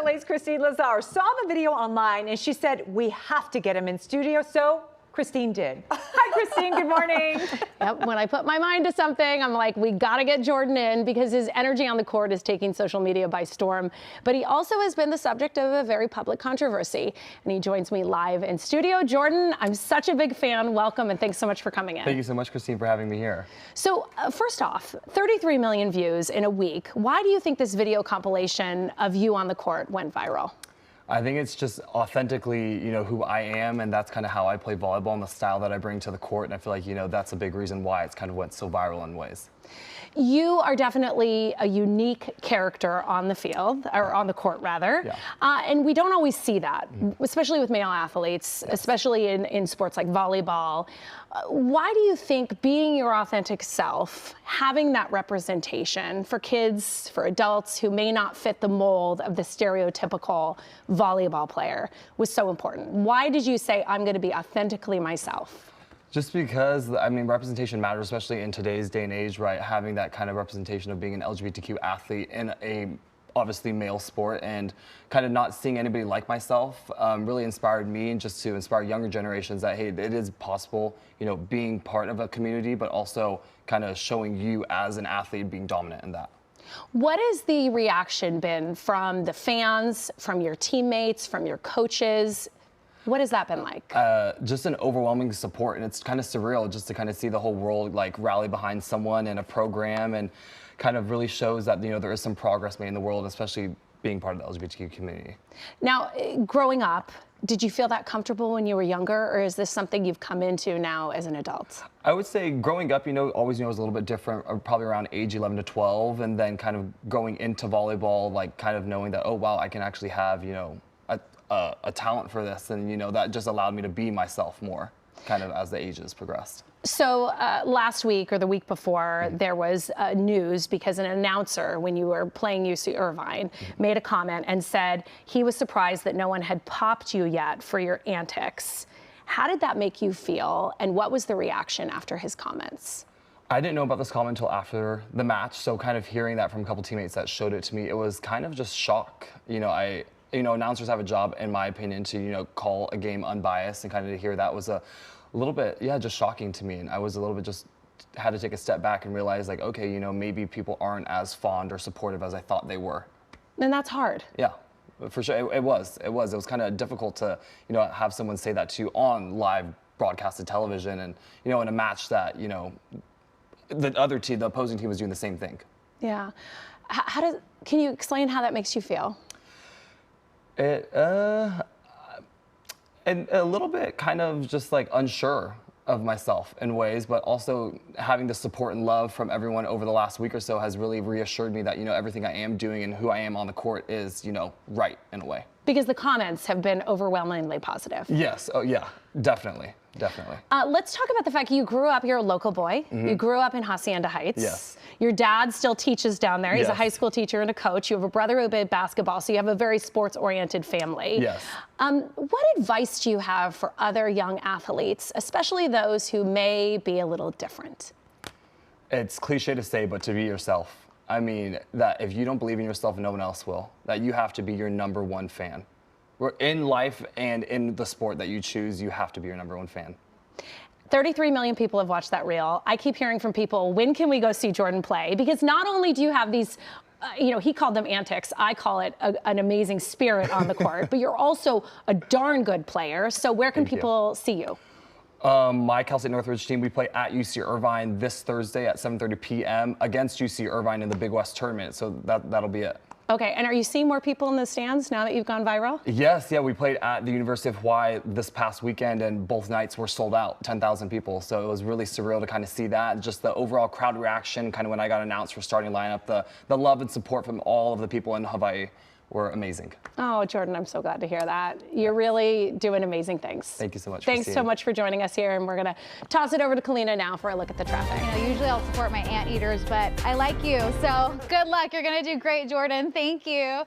LA's Christine Lazar saw the video online and she said, we have to get him in studio. So Christine did. Hi, Christine. Good morning. Yep. When I put my mind to something, I'm like, we got to get Jordan in because his energy on the court is taking social media by storm. But he also has been the subject of a very public controversy. And he joins me live in studio. Jordan, I'm such a big fan. Welcome and thanks so much for coming in. Thank you so much, Christine, for having me here. So first off, 33 million views in a week. Why do you think this video compilation of you on the court went viral? I think it's just authentically, who I am, and that's kind of how I play volleyball and the style that I bring to the court. And I feel like, that's a big reason why it's kind of went so viral in ways. You are definitely a unique character on the field, or on the court rather. Yeah. And we don't always see that, especially with male athletes, especially in sports like volleyball. Why do you think being your authentic self, having that representation for kids, for adults who may not fit the mold of the stereotypical volleyball player was so important? Why did you say, I'm going to be authentically myself? Just because, representation matters, especially in today's day and age, right? Having that kind of representation of being an LGBTQ athlete in a obviously male sport, and kind of not seeing anybody like myself really inspired me, and just to inspire younger generations that, hey, it is possible, being part of a community, but also kind of showing you as an athlete being dominant in that. What has the reaction been from the fans, from your teammates, from your coaches? What has that been like? Just an overwhelming support, and it's kind of surreal just to kind of see the whole world like rally behind someone and a program, and kind of really shows that there is some progress made in the world, especially being part of the LGBTQ community. Now, growing up, did you feel that comfortable when you were younger, or is this something you've come into now as an adult? I would say growing up, always was a little bit different, probably around age 11 to 12, and then kind of going into volleyball, like kind of knowing that, oh wow, I can actually have, a talent for this, and that just allowed me to be myself more, kind of as the ages progressed. So last week or the week before, there was news because an announcer, when you were playing UC Irvine, made a comment and said he was surprised that no one had popped you yet for your antics. How did that make you feel, and what was the reaction after his comments? I didn't know about this comment until after the match, so kind of hearing that from a couple teammates that showed it to me, it was kind of just shock. Announcers have a job, in my opinion, to, call a game unbiased, and kind of to hear that was a little bit, just shocking to me. And I was a little bit just had to take a step back and realize, like, okay, maybe people aren't as fond or supportive as I thought they were. And that's hard. Yeah, for sure. It was kind of difficult to, have someone say that to you on live broadcasted television, and, in a match that, the opposing team was doing the same thing. Yeah. Can you explain how that makes you feel? And a little bit kind of just like unsure of myself in ways, but also having the support and love from everyone over the last week or so has really reassured me that, everything I am doing and who I am on the court is, right in a way. Because the comments have been overwhelmingly positive. Yes. Oh, yeah. Definitely. Definitely. Let's talk about the fact you grew up, you're a local boy. You grew up in Hacienda Heights. Yes. Your dad still teaches down there. He's Yes. a high school teacher and a coach. You have a brother who played basketball, so you have a very sports-oriented family. Yes. What advice do you have for other young athletes, especially those who may be a little different? It's cliche to say, but to be yourself. That if you don't believe in yourself, no one else will. That you have to be your #1 fan. In life and in the sport that you choose, you have to be your #1 fan. 33 million people have watched that reel. I keep hearing from people, when can we go see Jordan play? Because not only do you have these, he called them antics. I call it an amazing spirit on the court, but you're also a darn good player. So where can people see you? My Cal State Northridge team, we play at UC Irvine this Thursday at 7:30 p.m. against UC Irvine in the Big West tournament. So that'll be it. Okay, and are you seeing more people in the stands now that you've gone viral? Yes, yeah, we played at the University of Hawaii this past weekend, and both nights were sold out, 10,000 people. So it was really surreal to kind of see that, just the overall crowd reaction, kind of when I got announced for starting lineup, the love and support from all of the people in Hawaii were amazing. Oh, Jordan, I'm so glad to hear that. You're really doing amazing things. Thank you so much. Thanks so much for joining us here, and we're gonna toss it over to Kalina now for a look at the traffic. Usually I'll support my anteaters, but I like you, so good luck. You're gonna do great, Jordan. Thank you.